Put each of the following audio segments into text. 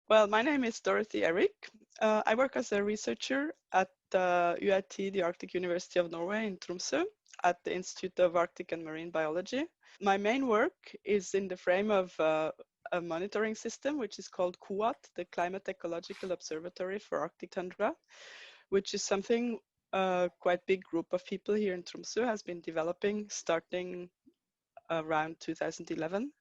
Well, my name is Dorothee Ehrich. I work as a researcher at UiT, the Arctic University of Norway in Tromso, at the Institute of Arctic and Marine Biology. My main work is in the frame of a monitoring system, which is called COAT, the Climate-ecological Observatory for Arctic Tundra, which is something a quite big group of people here in Tromso has been developing starting around 2011.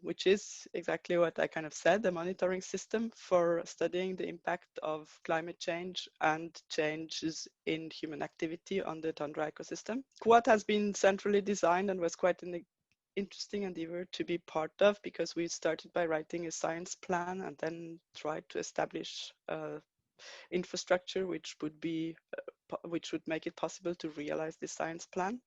Which is exactly what I kind of said, a monitoring system for studying the impact of climate change and changes in human activity on the tundra ecosystem. Quad has been centrally designed and was quite an interesting endeavor to be part of, because we started by writing a science plan and then tried to establish infrastructure which would make it possible to realize this science plan.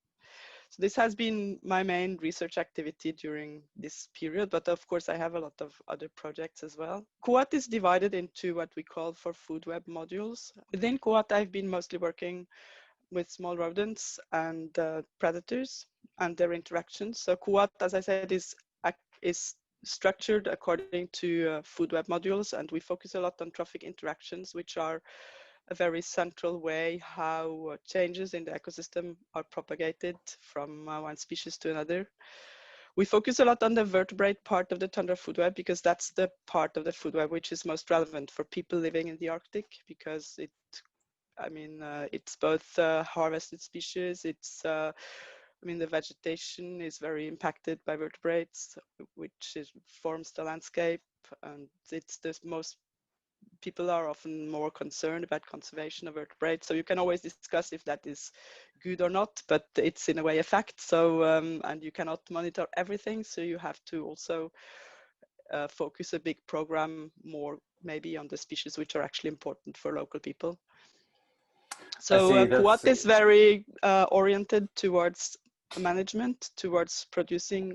So this has been my main research activity during this period, but of course I have a lot of other projects as well. COAT is divided into what we call for food web modules. Within COAT, I've been mostly working with small rodents and predators and their interactions. So COAT, as I said, is structured according to food web modules, and we focus a lot on trophic interactions, which are a very central way how changes in the ecosystem are propagated from one species to another. We focus a lot on the vertebrate part of the tundra food web, because that's the part of the food web which is most relevant for people living in the Arctic, because it's both harvested species, the vegetation is very impacted by vertebrates, which forms the landscape, and it's the most people are often more concerned about conservation of vertebrates. So you can always discuss if that is good or not, but it's in a way a fact. So, and you cannot monitor everything. So you have to also focus a big program more maybe on the species which are actually important for local people. So Kuat is very oriented towards management, towards producing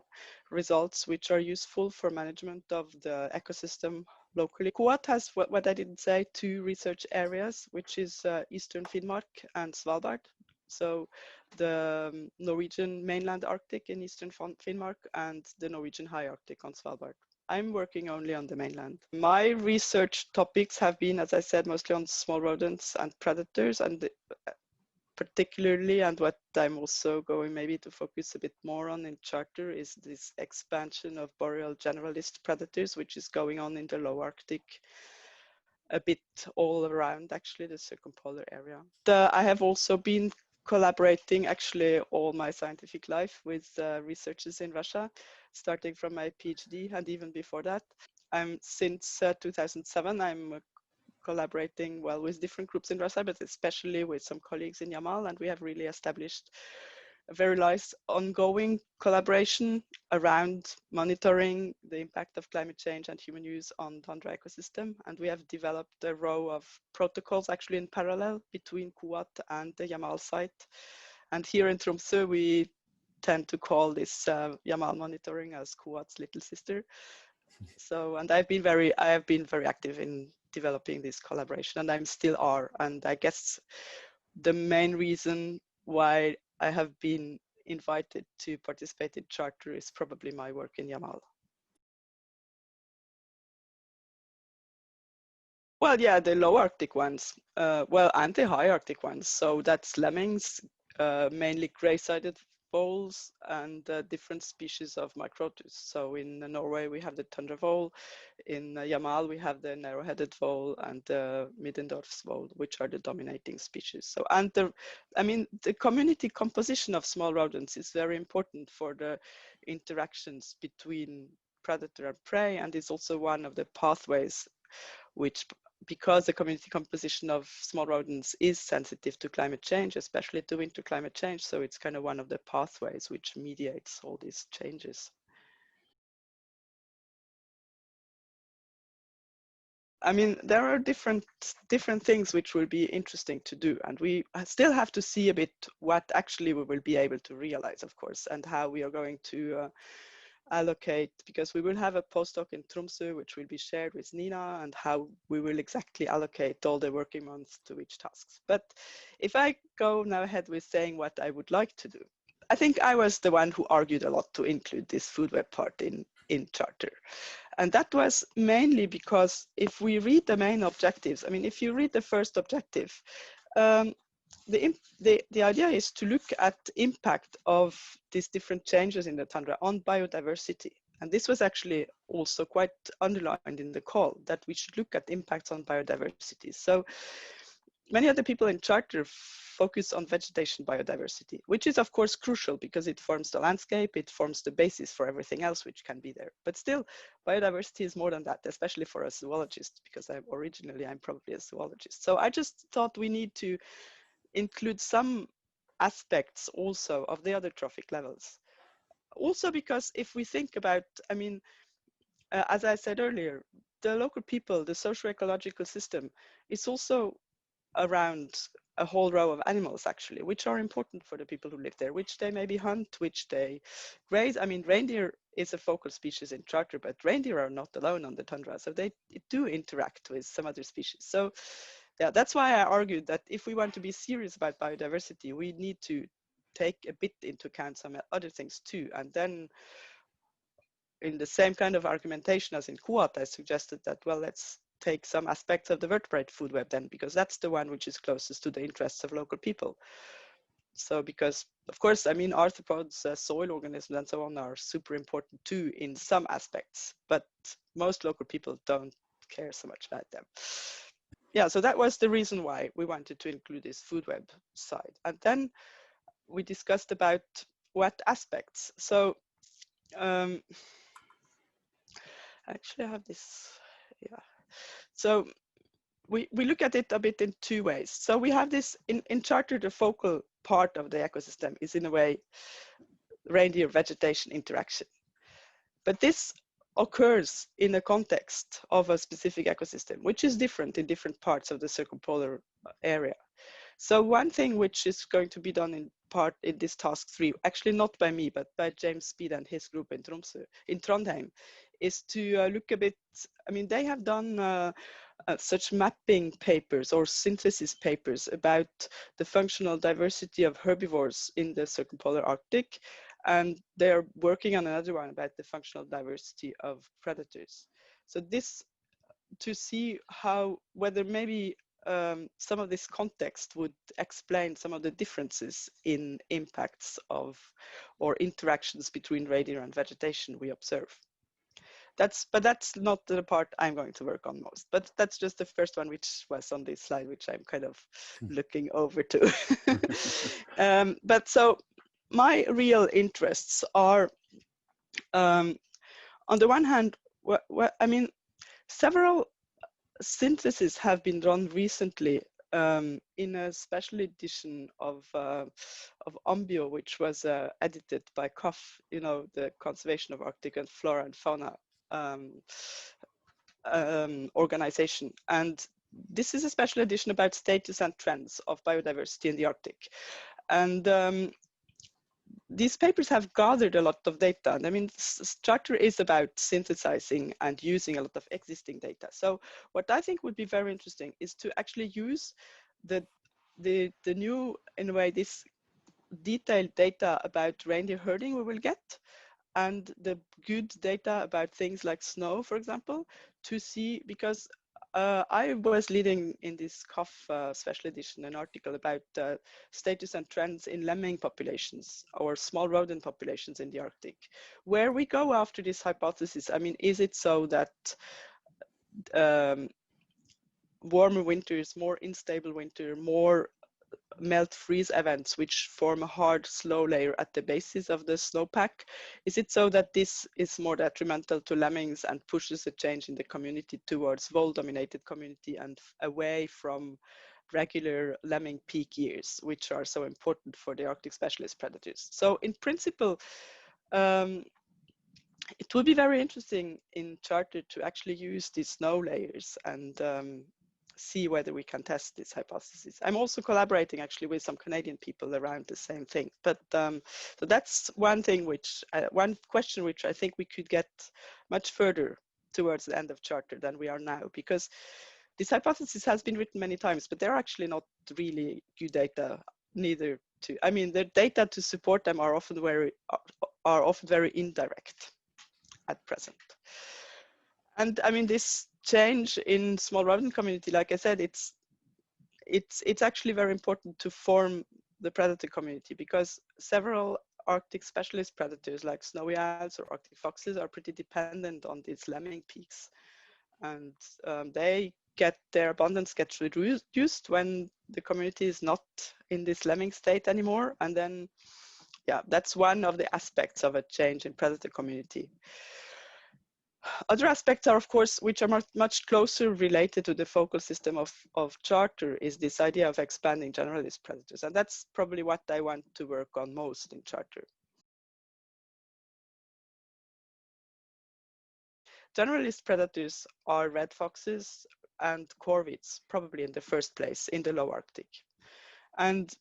results which are useful for management of the ecosystem locally. Kuat has, what I didn't say, two research areas, which is Eastern Finnmark and Svalbard. So the Norwegian mainland Arctic in Eastern Finnmark and the Norwegian high Arctic on Svalbard. I'm working only on the mainland. My research topics have been, as I said, mostly on small rodents and predators, and particularly, and what I'm also going maybe to focus a bit more on in Charter, is this expansion of boreal generalist predators, which is going on in the low Arctic, a bit all around actually the circumpolar area. I have also been collaborating actually all my scientific life with researchers in Russia, starting from my PhD and even before that. Since 2007, I'm collaborating well with different groups in Russia, but especially with some colleagues in Yamal, and we have really established a very nice ongoing collaboration around monitoring the impact of climate change and human use on tundra ecosystem. And we have developed a row of protocols actually in parallel between Kuat and the Yamal site. And here in Tromsø, we tend to call this Yamal monitoring as Kuat's little sister. So, and I have been very active in developing this collaboration, and I'm still are. And I guess the main reason why I have been invited to participate in Charter is probably my work in Yamal. Well, yeah, the low Arctic ones, and the high Arctic ones. So that's lemmings, mainly gray-sided voles, and different species of microtus. So in Norway, we have the tundra vole. In Yamal, we have the narrow-headed vole and the Middendorf's vole, which are the dominating species. So, and the community composition of small rodents is very important for the interactions between predator and prey, and is also one of the pathways which, because the community composition of small rodents is sensitive to climate change, especially to winter climate change. So it's kind of one of the pathways which mediates all these changes. There are different things which will be interesting to do, and we still have to see a bit what actually we will be able to realize, of course, and how we are going to allocate, because we will have a postdoc in Tromsø which will be shared with Nina, and how we will exactly allocate all the working months to each tasks. But if I go now ahead with saying what I would like to do, I think I was the one who argued a lot to include this food web part in Charter. And that was mainly because if we read the main objectives, I mean, if you read the first objective, the idea is to look at impact of these different changes in the tundra on biodiversity. And this was actually also quite underlined in the call, that we should look at impacts on biodiversity. So many of the people in Charter focus on vegetation biodiversity, which is of course crucial because it forms the landscape, it forms the basis for everything else which can be there. But still, biodiversity is more than that, especially for a zoologist, because I'm probably a zoologist. So I just thought we need to include some aspects also of the other trophic levels. Also because if we think about, I mean, as I said earlier, the local people, the socio-ecological system is also around a whole row of animals actually, which are important for the people who live there, which they maybe hunt, which they graze. I mean, reindeer is a focal species in Charter, but reindeer are not alone on the tundra, so they do interact with some other species. So yeah, that's why I argued that if we want to be serious about biodiversity, we need to take a bit into account some other things too. And then in the same kind of argumentation as in Kuat, I suggested that, well, let's take some aspects of the vertebrate food web then, because that's the one which is closest to the interests of local people. So because, of course, I mean, arthropods, soil organisms and so on are super important too in some aspects, but most local people don't care so much about them. Yeah, so that was the reason why we wanted to include this food web side. And then we discussed about what aspects. So actually I have this, yeah. So we look at it a bit in two ways. So we have this, in Charter, the focal part of the ecosystem is in a way reindeer vegetation interaction. But this occurs in a context of a specific ecosystem, which is different in different parts of the circumpolar area. So one thing which is going to be done in this task 3, actually not by me, but by James Speed and his group in Tromso, in Trondheim, is to look a bit, I mean, they have done such mapping papers or synthesis papers about the functional diversity of herbivores in the circumpolar Arctic. And they're working on another one about the functional diversity of predators. So this, to see how, whether maybe some of this context would explain some of the differences in impacts of or interactions between reindeer and vegetation we observe. But that's not the part I'm going to work on most. But that's just the first one, which was on this slide, which I'm kind of looking over to. But so my real interests are, on the one hand, I mean, several syntheses have been done recently in a special edition of Ombio, which was edited by COF, you know, the Conservation of Arctic and Flora and Fauna organization. And this is a special edition about status and trends of biodiversity in the Arctic. And these papers have gathered a lot of data. And I mean, Charter is about synthesizing and using a lot of existing data. So what I think would be very interesting is to actually use the new, in a way, this detailed data about reindeer herding we will get, and the good data about things like snow, for example, to see, because I was leading in this COF special edition an article about status and trends in lemming populations or small rodent populations in the Arctic, where we go after this hypothesis. I mean, is it so that warmer winters, more unstable winter, more melt freeze events which form a hard slow layer at the basis of the snowpack, is it so that this is more detrimental to lemmings and pushes a change in the community towards vole dominated community and away from regular lemming peak years, which are so important for the Arctic specialist predators? So in principle, it would be very interesting in Charter to actually use these snow layers and see whether we can test this hypothesis. I'm also collaborating actually with some Canadian people around the same thing. But so that's one thing which, one question which I think we could get much further towards the end of Charter than we are now, because this hypothesis has been written many times, but they're actually not really good data neither to, I mean, the data to support them are often very indirect at present. And I mean, this change in small rodent community, like I said, it's actually very important to form the predator community, because several Arctic specialist predators like snowy owls or Arctic foxes are pretty dependent on these lemming peaks. And their abundance gets reduced when the community is not in this lemming state anymore. And then, yeah, that's one of the aspects of a change in predator community. Other aspects are, of course, which are much closer related to the focal system of Charter, is this idea of expanding generalist predators. And that's probably what I want to work on most in Charter. Generalist predators are red foxes and corvids, probably in the first place in the low Arctic. And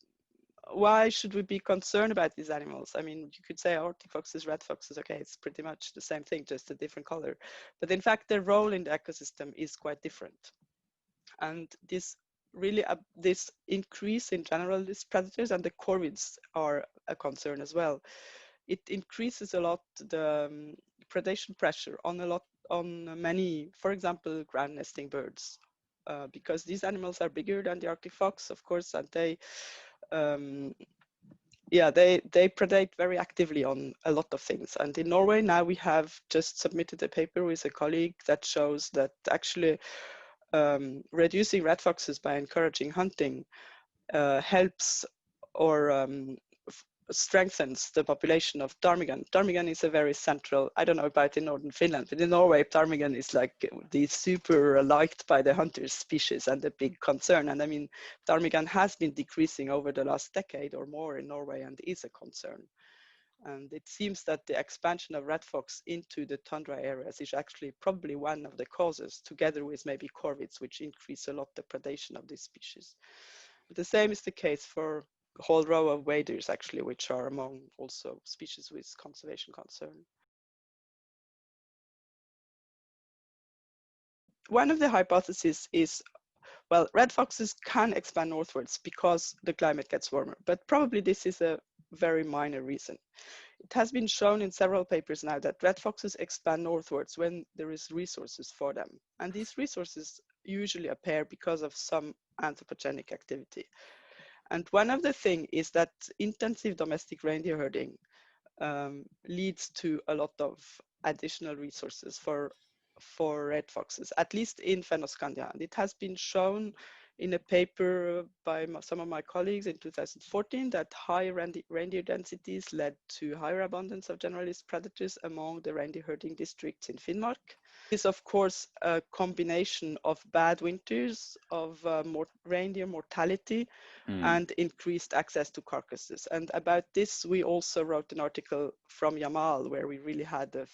why should we be concerned about these animals? I mean, you could say Arctic foxes, red foxes, okay, it's pretty much the same thing, just a different color. But in fact, their role in the ecosystem is quite different. And this really, this increase in generalist predators and the corvids are a concern as well. It increases a lot the predation pressure on many, for example, ground nesting birds, because these animals are bigger than the Arctic fox, of course, and they predate very actively on a lot of things. And in Norway now we have just submitted a paper with a colleague that shows that actually reducing red foxes by encouraging hunting helps or strengthens the population of ptarmigan. Ptarmigan is a very central, I don't know about in northern Finland, but in Norway, ptarmigan is like the super liked by the hunters species and a big concern. And I mean, ptarmigan has been decreasing over the last decade or more in Norway and is a concern. And it seems that the expansion of red fox into the tundra areas is actually probably one of the causes, together with maybe corvids, which increase a lot the predation of these species. But the same is the case for a whole row of waders, actually, which are among also species with conservation concern. One of the hypotheses is, well, red foxes can expand northwards because the climate gets warmer, but probably this is a very minor reason. It has been shown in several papers now that red foxes expand northwards when there is resources for them. And these resources usually appear because of some anthropogenic activity. And one of the things is that intensive domestic reindeer herding leads to a lot of additional resources for red foxes, at least in Fennoscandia. And it has been shown in a paper by some of my colleagues in 2014 that high reindeer densities led to higher abundance of generalist predators among the reindeer herding districts in Finnmark. Is of course a combination of bad winters, of reindeer mortality, and increased access to carcasses. And about this, we also wrote an article from Yamal, where we really had an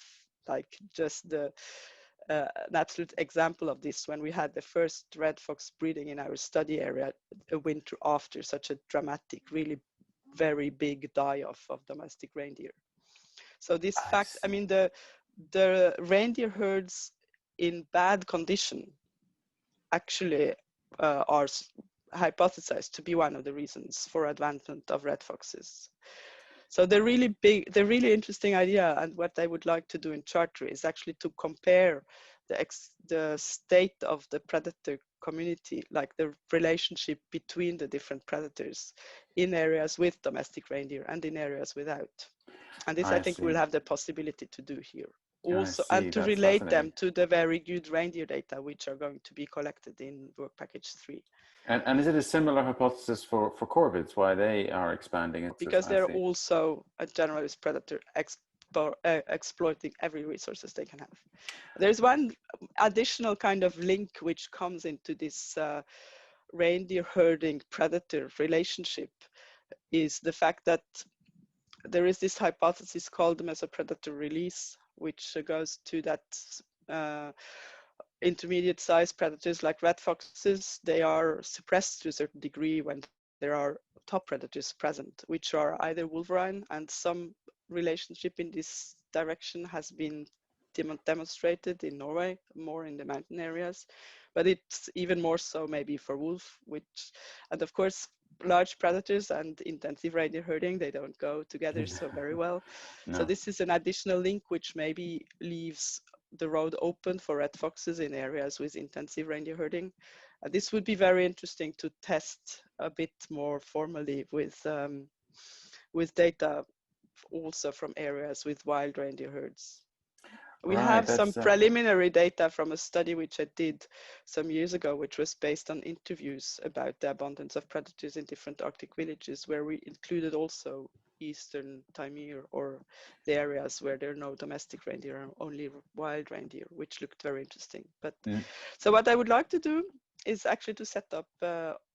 absolute example of this, when we had the first red fox breeding in our study area a winter after such a dramatic, really very big die-off of domestic reindeer. So this fact, I mean, the reindeer herds in bad condition actually are hypothesized to be one of the reasons for advancement of red foxes. So the really interesting idea, and what I would like to do in Charter, is actually to compare the state of the predator community, like the relationship between the different predators in areas with domestic reindeer and in areas without. And this, I think, we'll have the possibility to do here. Also, and to relate them to the very good reindeer data, which are going to be collected in work package 3. And is it a similar hypothesis for corvids, why they are expanding? Because they're also a generalist predator exploiting every resources they can have. There's one additional kind of link which comes into this reindeer herding predator relationship, is the fact that there is this hypothesis called the mesopredator release, which goes to that intermediate size predators like red foxes, they are suppressed to a certain degree when there are top predators present, which are either wolverine, and some relationship in this direction has been demonstrated in Norway, more in the mountain areas, but it's even more so maybe for wolf, and of course, large predators and intensive reindeer herding, they don't go together so very well. No. So this is an additional link which maybe leaves the road open for red foxes in areas with intensive reindeer herding. This would be very interesting to test a bit more formally with data also from areas with wild reindeer herds. We Right, have some that's preliminary data from a study which I did some years ago, which was based on interviews about the abundance of predators in different Arctic villages, where we included also Eastern Timor, or the areas where there are no domestic reindeer and only wild reindeer, which looked very interesting. But so what I would like to do is actually to set up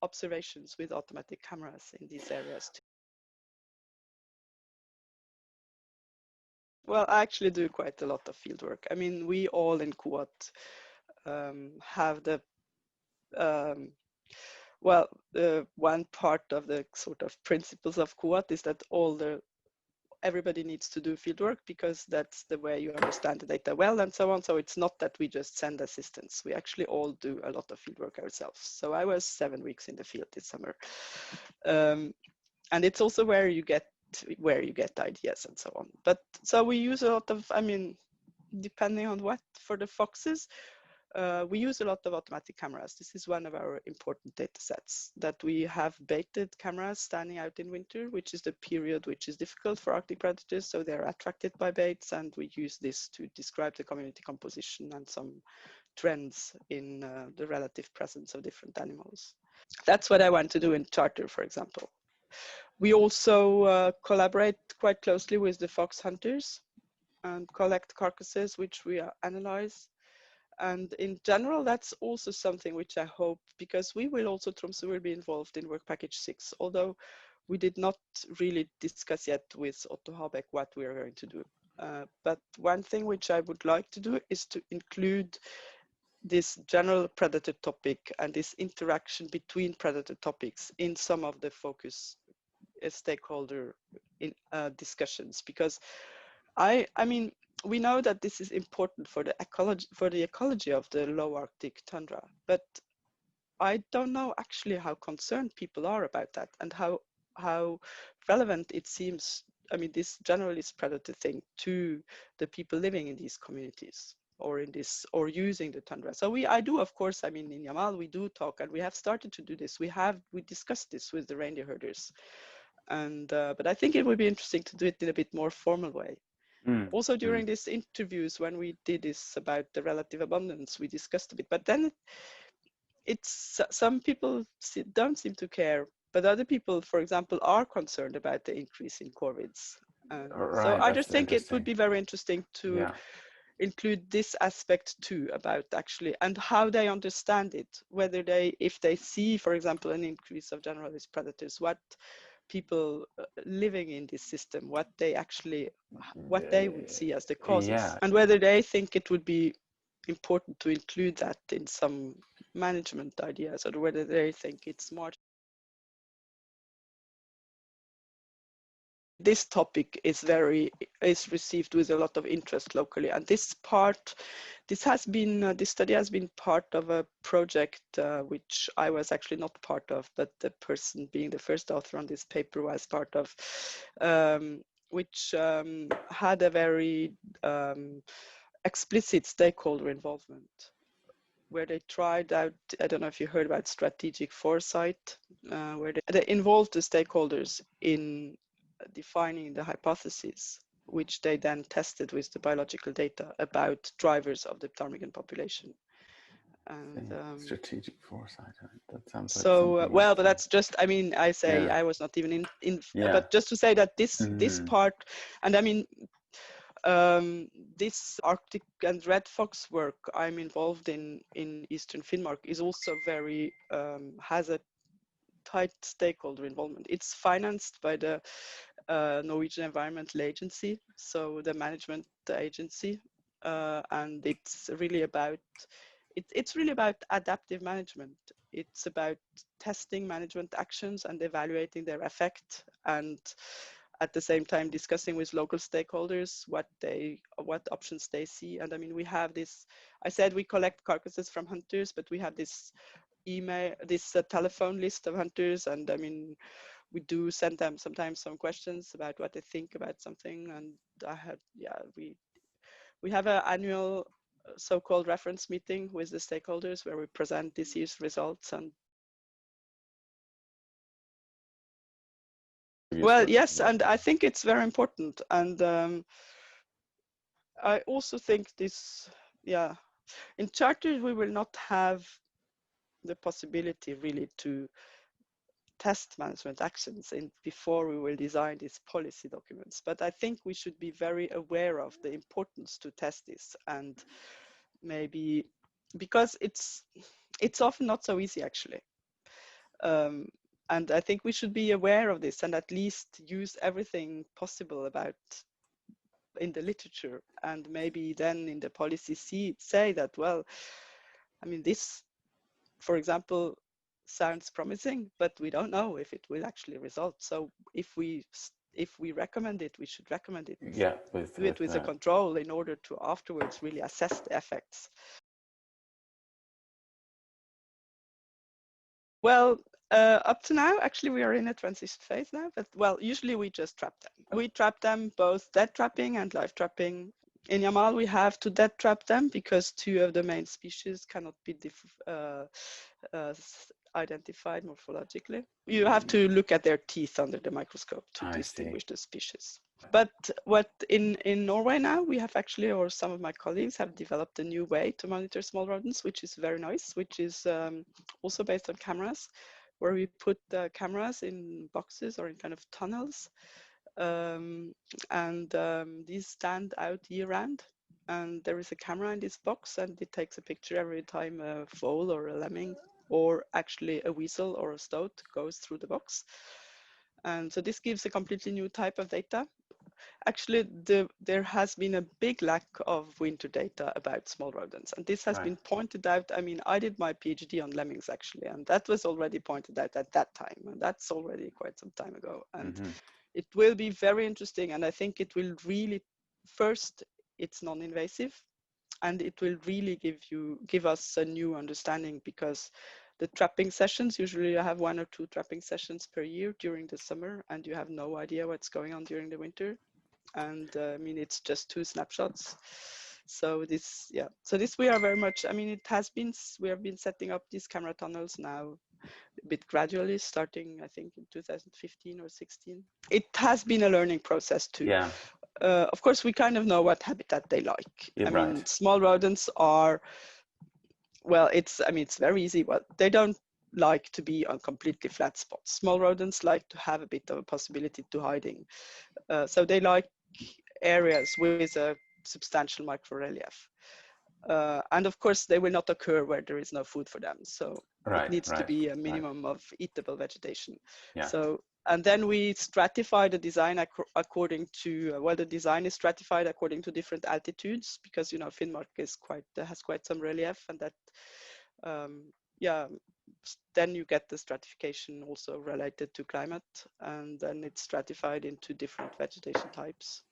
observations with automatic cameras in these areas too. Well, I actually do quite a lot of field work. I mean, we all in Kuat have the one part of the sort of principles of Kuat is that everybody needs to do field work, because that's the way you understand the data well and so on. So it's not that we just send assistance. We actually all do a lot of field work ourselves. So I was 7 weeks in the field this summer. And it's also where you get ideas and so on. But so we use a lot of, I mean, depending on what, for the foxes, we use a lot of automatic cameras. This is one of our important data sets, that we have baited cameras standing out in winter, which is the period which is difficult for Arctic predators. So they're attracted by baits, and we use this to describe the community composition and some trends in the relative presence of different animals. That's what I want to do in Charter, for example. We also collaborate quite closely with the fox hunters and collect carcasses, which we analyze. And in general, that's also something which I hope, because we will also, Tromso will be involved in work package 6, although we did not really discuss yet with Otto Habeck what we are going to do. But one thing which I would like to do is to include this general predator topic and this interaction between predator topics in some of the focus stakeholder discussions, because I mean, we know that this is important for the ecology of the low Arctic tundra, but I don't know actually how concerned people are about that, and how relevant it seems, I mean, this generalist predator thing, to the people living in these communities or in this, or using the tundra. So I do, of course, I mean, in Yamal we do talk, and we have started to do this. We discussed this with the reindeer herders, and but I think it would be interesting to do it in a bit more formal way. Also during these interviews, when we did this about the relative abundance, we discussed a bit, but then it's some people don't seem to care, but other people, for example, are concerned about the increase in corvids. right, so I just think it interesting. would be very interesting to include this aspect too, about actually, and how they understand it, whether if they see, for example, an increase of generalist predators, what people living in this system, what they would see as the causes, and whether they think it would be important to include that in some management ideas, or whether they think it's smart. This topic is received with a lot of interest locally, and this study has been part of a project which I was actually not part of, but the person being the first author on this paper was part of, which had a very explicit stakeholder involvement, where they tried out, I don't know if you heard about strategic foresight, where they involved the stakeholders in defining the hypotheses, which they then tested with the biological data about drivers of the ptarmigan population. And strategic foresight, that sounds like so something well, but that's just, I mean, I say I was not even in but just to say that this part, and I mean, this Arctic and red fox work I'm involved in Eastern Finnmark is also very has a tight stakeholder involvement. It's financed by the Norwegian Environmental Agency, so the management agency, and it's really about adaptive management. It's about testing management actions and evaluating their effect, and at the same time discussing with local stakeholders what options they see. And I mean, we have this, I said we collect carcasses from hunters, but we have this telephone list of hunters, and I mean, we do send them sometimes some questions about what they think about something. And we have an annual so-called reference meeting with the stakeholders where we present this year's results. And well, yes, and I think it's very important. And I also think this, yeah, in charters we will not have the possibility really to test management actions before we will design these policy documents. But I think we should be very aware of the importance to test this, and maybe because it's often not so easy actually. And I think we should be aware of this and at least use everything possible about in the literature, and maybe then in the policy say that, well, I mean, this, for example, sounds promising, but we don't know if it will actually result. So if we recommend it, we should recommend it. Yeah, do it with a control in order to afterwards really assess the effects. Well, up to now, actually, we are in a transition phase now, but well, usually we just trap them. We trap them both dead trapping and live trapping. In Yamal, we have to dead trap them because 2 of the main species cannot be identified morphologically. You have to look at their teeth under the microscope to distinguish the species. But what in Norway now, we have actually, or some of my colleagues have developed a new way to monitor small rodents, which is very nice, which is also based on cameras, where we put the cameras in boxes or in kind of tunnels. These stand out year round, and there is a camera in this box, and it takes a picture every time a foal or a lemming or actually a weasel or a stoat goes through the box. And so this gives a completely new type of data. Actually, there has been a big lack of winter data about small rodents, and this has been pointed out. I mean, I did my PhD on lemmings actually, and that was already pointed out at that time, and that's already quite some time ago. And it will be very interesting, and I think it will really, first, it's non-invasive, and it will really give us a new understanding, because the trapping sessions, usually you have 1 or 2 trapping sessions per year during the summer, and you have no idea what's going on during the winter. And I mean, it's just 2 snapshots. So this, yeah, so this we are very much, I mean, it has been, we have been setting up these camera tunnels now a bit gradually, starting, I think, in 2015 or 16. It has been a learning process too. Yeah. Of course, we kind of know what habitat they like. Yeah, I mean, small rodents are, well, it's very easy. Well, they don't like to be on completely flat spots. Small rodents like to have a bit of a possibility to hiding. So they like areas with a substantial microrelief. And of course, they will not occur where there is no food for them. So it needs to be a minimum of eatable vegetation. Yeah. So, and then we stratify the design according to, well, the design is stratified according to different altitudes, because, you know, Finnmark is has quite some relief, and that, yeah, then you get the stratification also related to climate, and then it's stratified into different vegetation types.